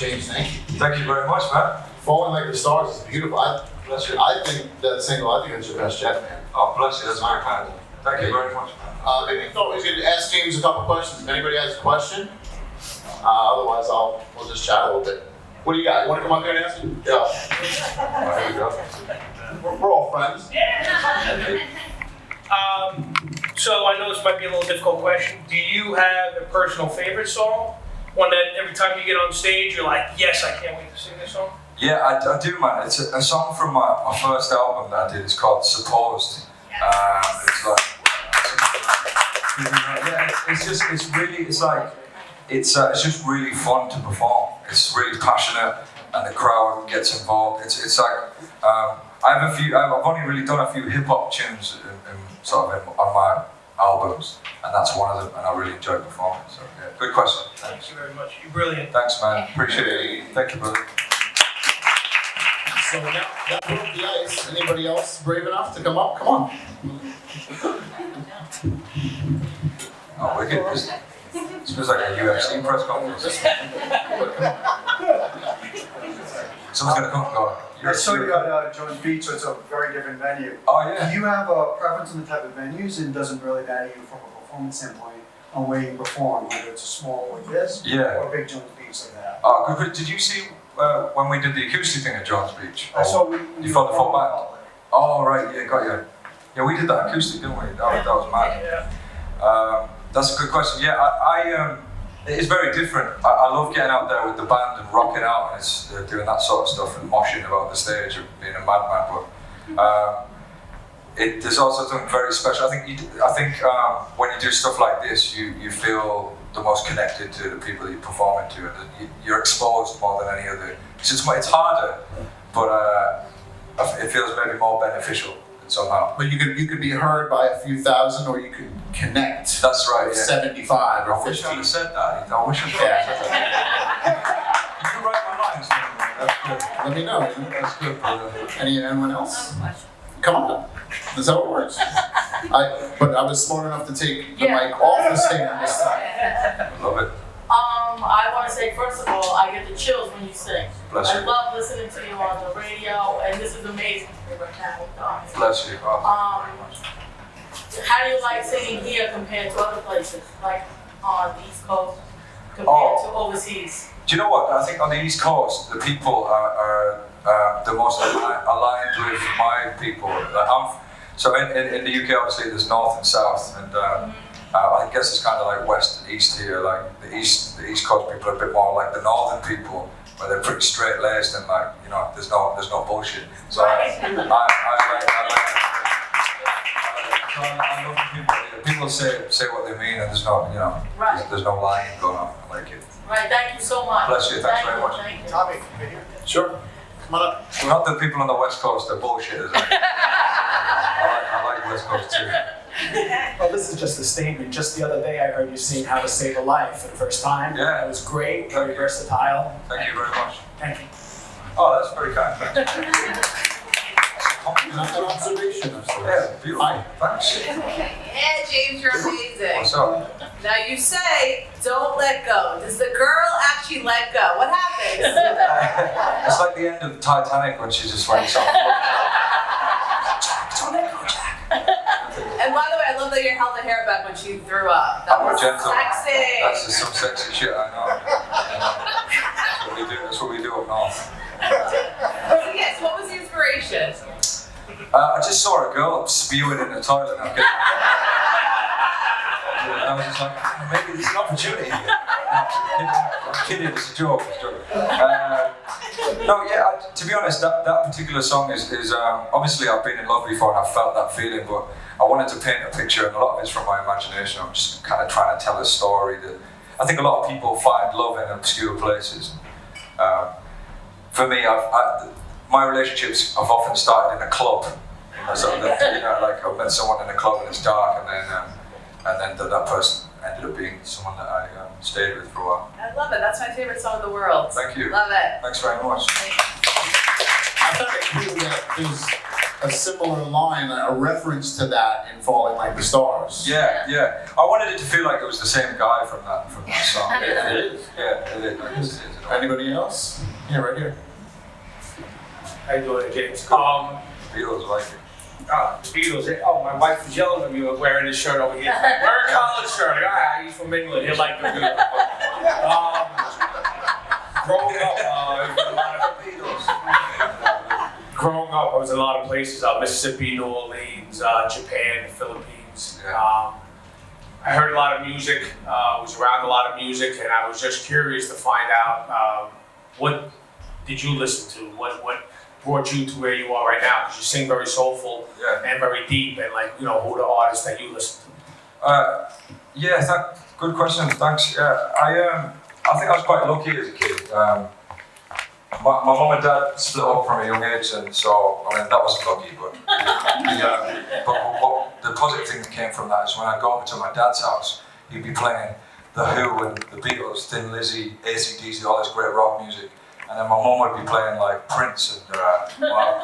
James, thank you. Thank you very much, man. Falling Like the Stars is beautiful. Bless you. I think that single, I think it's your best yet, man. Oh, bless you. That's very kind. Thank you very much, man. Maybe we thought we could ask James a couple questions. If anybody has a question, otherwise we'll just chat a little bit. What do you got? You want to come up here and ask? Yeah. There you go. We're all friends. So I know this might be a little difficult question. Do you have a personal favorite song? One that every time you get on stage, you're like, yes, I can't wait to sing this song? Yeah, I do, man. It's a song from my first album that I did. It's called Supposed. It's like, yeah, it's just really fun to perform. It's really passionate, and the crowd gets involved. It's like I've only really done a few hip hop tunes on my albums, and that's one of them, and I really enjoy performing. So yeah, good question. Thank you very much. You're brilliant. Thanks, man. Appreciate it. Thank you, brother. So now that broke the ice. Anybody else brave enough to come up? Come on. Oh, wicked. This feels like a UFC press conference. Someone's gonna come and go. I saw you at Jones Beach, so it's a very different venue. Oh yeah. Do you have a preference on the type of venues, and doesn't really matter you from a performance standpoint on where you perform, whether it's a small like this Yeah. or a big Jones Beach like that? Oh, good. Did you see when we did the acoustic thing at Jones Beach? I saw You felt the full band? Oh right, yeah, got you. Yeah, we did that acoustic, didn't we? That was mad. Yeah. That's a good question. Yeah, I it's very different. I love getting out there with the band and rocking out, and it's doing that sort of stuff and moshing about the stage and being a madman. But there's also something very special. I think when you do stuff like this, you feel the most connected to the people that you're performing to, and you're exposed more than any other. It's harder, but it feels maybe more beneficial somehow. But you could be heard by a few thousand, or you could connect. That's right. With Yeah. 75 or I wish 50. I'd have said that. I wish I'd said that. You can write my lines. That's good. Let me know. That's good, brother. Anyone else? Come on. That's how it works. But I was smart enough to take the mic off the stand this time. Love it. I want to say, first of all, I get the chills when you sing. Bless I you. love listening to you on the radio, and this is amazing for me right now. Bless you. Oh, Um, very much. How do you like singing here compared to other places, like on the East Coast, compared Oh. to overseas? Do you know what? I think on the East Coast, the people are the most aligned with my people. So in the UK, obviously, there's North and South, and I guess it's kind of like West and East here. Like the East Coast people are a bit more like the Northern people, where they're pretty straight laced and like there's no bullshit. So I love people say what they mean, and there's no Right. there's no lying going on. I like it. Right, thank you so much. Bless you, thanks very much. Thank you. Tommy, right here. Sure. Come on up. Not the people on the West Coast, they're bullshitters. I like West Coast too. Well, this is just a statement. Just the other day, I heard you sing "How to Save a Life" for the first time. Yeah. It was great, very versatile. Thank you very much. Thank you. Oh, that's very kind. Thanks. An observation. Yeah, beautiful. Hi. Thanks. Yeah, James, you're amazing. What's up? Now you say, don't let go. Does the girl actually let go? What happens? It's like the end of Titanic when she just went off. Don't let go, Jack. And by the way, I love that you held the hair back when she threw up. That I'm a was gentleman. sexy. That's just some sexy shit, I know. That's what we do. That's what we do up north. So yes, what was the inspiration? I just saw a girl spewing in the toilet. And I was just like, maybe there's an opportunity here. I'm kidding, it's a joke. No, yeah, to be honest, that particular song is obviously I've been in love before and I've felt that feeling, but I wanted to paint a picture, and a lot of it's from my imagination. I'm just kind of trying to tell a story that I think a lot of people find love in obscure places. For me, my relationships have often started in a club. So like I met someone in a club and it's dark, and then that person ended up being someone that I stayed with for a while. I love it. That's my favorite song in the world. Thank you. Love it. Thanks very much. I thought it cool that a similar line, a reference to that in Falling Like the Stars. Yeah, yeah. I wanted it to feel like it was the same guy from that song. It is. Yeah, it is. Anybody else? Yeah, right here. How you doing, James? Beatles like it. The Beatles. Oh, my wife was yelling at me wearing this shirt over here. Wear a collared shirt. He's from England. He like the Beatles. Growing up, I was in a lot of places: Mississippi, New Orleans, Japan, the Philippines. Yeah. I heard a lot of music. Was around a lot of music, and I was just curious to find out what did you listen to? What brought you to where you are right now? Because you sing very soulful and very deep, and who the artists that you listen to? Yeah, good question. Thanks. Yeah, I think I was quite lucky as a kid. My mum and dad split up from a young age, and so I mean that wasn't lucky. But the positive thing that came from that is when I go over to my dad's house, he'd be playing The Who and the Beatles, Thin Lizzy, AC/DC, all this great rock music. And then my mum would be playing like Prince and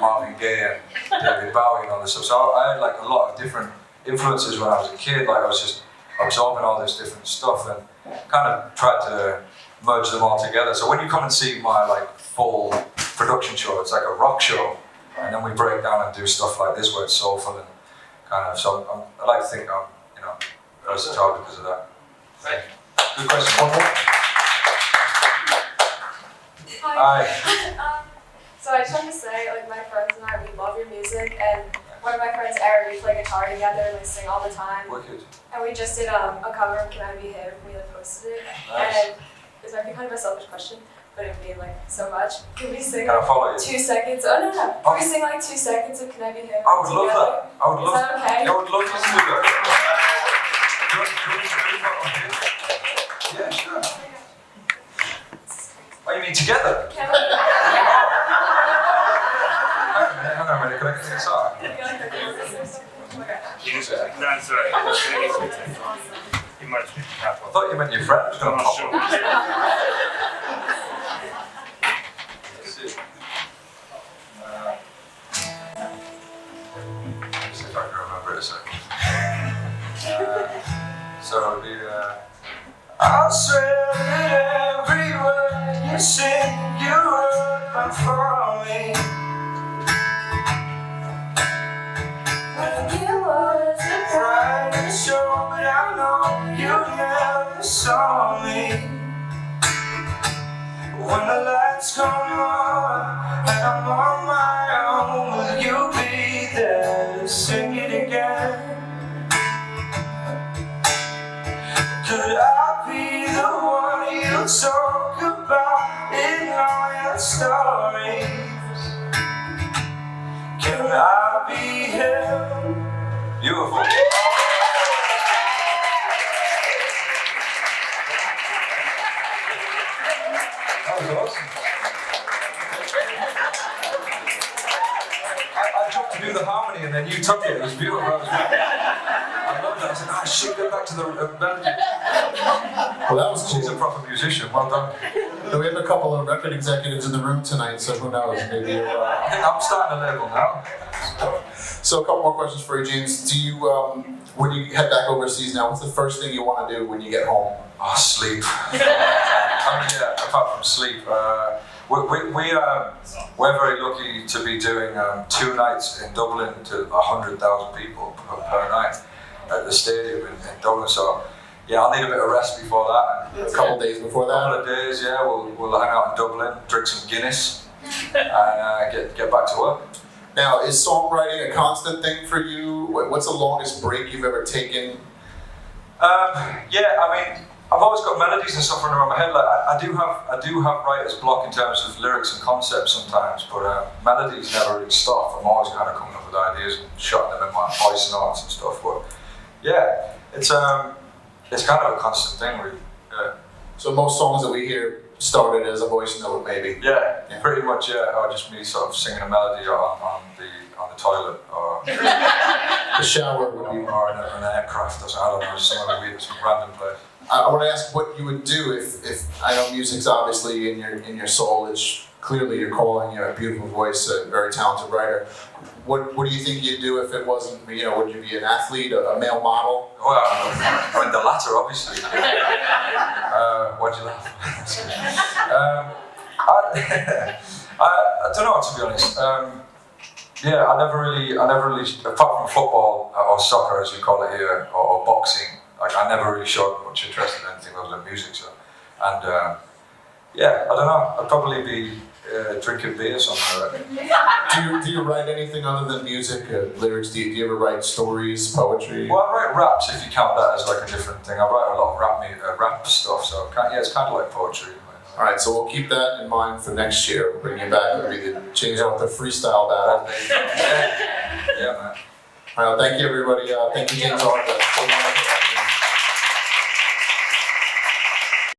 Marvin Gaye and David Bowie and all this stuff. So I had like a lot of different influences when I was a kid. Like I was just absorbing all this different stuff and kind of tried to merge them all together. So when you come and see my like full production show, it's like a rock show. And then we break down and do stuff like this where it's soulful and kind of, so I like to think I'm, versatile because of that. Thank you. Good question. One more? Hi. So I just want to say, my friends and I, we love your music, and one of my friends, Eric, we play guitar together and we sing all the time. Wicked. And we just did a cover of Can I Be Him, and we posted it. Nice. And this might be kind of a selfish question, but it would mean so much. Can we sing Can I follow you? 2 seconds? Oh no. Can we sing 2 seconds of Can I Be Him? I would love together? that. I would love Is that okay? I would love to do that. Yeah, sure. Oh, you mean together? Can we? Hang on a minute, can I get this on? That's right. You might be I thought you meant your friend was going to pop up. Let's see. Let's see if I can remember it a second. So it'll be, I'll swear that every word you sing, you wrote for me. You was a Pride show, but I know you never saw me. When the lights come on and I'm on my own, will you be there to sing it again? Could I be the one you talk about in all your stories? Can I be him? Beautiful. That was awesome. I jumped to do the harmony and then you took it. It was beautiful. I loved that. I said, shit, get back to the melody. Well, that was She's a cool. proper musician. Well done. We have a couple of record executives in the room tonight, so who knows? Maybe. I think I'm starting a label now. So a couple more questions for you, James. Do you, when you head back overseas now, what's the first thing you want to do when you get home? Oh, sleep. Apart from sleep, we're very lucky to be doing 2 nights in Dublin to 100,000 people per night at the stadium in Dublin. So, yeah, I'll need a bit of rest before that. A couple days before A couple that? of days, yeah, we'll hang out in Dublin, drink some Guinness, and get back to work. Now, is songwriting a constant thing for you? What's the longest break you've ever taken? Yeah, I mean, I've always got melodies and stuff running around my head. Like I do have writer's block in terms of lyrics and concepts sometimes, but melodies never really stop. I'm always kind of coming up with ideas and shotting them in my voice notes and stuff. But yeah, it's kind of a constant thing, really. Yeah. So most songs that we hear started as a voice note, maybe. Yeah, Yeah. pretty much. Yeah, or just me sort of singing a melody on the toilet or The shower would be. or in an aircraft or something. I don't know, just somewhere weird, some random place. I want to ask what you would do if I know music's obviously in your soul. It's clearly your calling. You have a beautiful voice, a very talented writer. what do you think you'd do if it wasn't, you know, would you be an athlete, a male model? Well, I mean the latter, obviously. Why'd you laugh? I don't know, to be honest. Yeah, I never really, apart from football or soccer as we call it here, or boxing, like I never really showed much interest in anything other than music. So, and yeah, I don't know. I'd probably be drinking beer somewhere. I reckon. Do you write anything other than music, lyrics? Do you ever write stories, poetry? Well, I write raps if you count that as like a different thing. I write a lot of rap stuff, so yeah, it's kind of like poetry. All right, so we'll keep that in mind for next year. We'll bring you back. It'll be the change out the freestyle battle. Yeah, man. All right, thank you everybody. Thank you, James Arthur.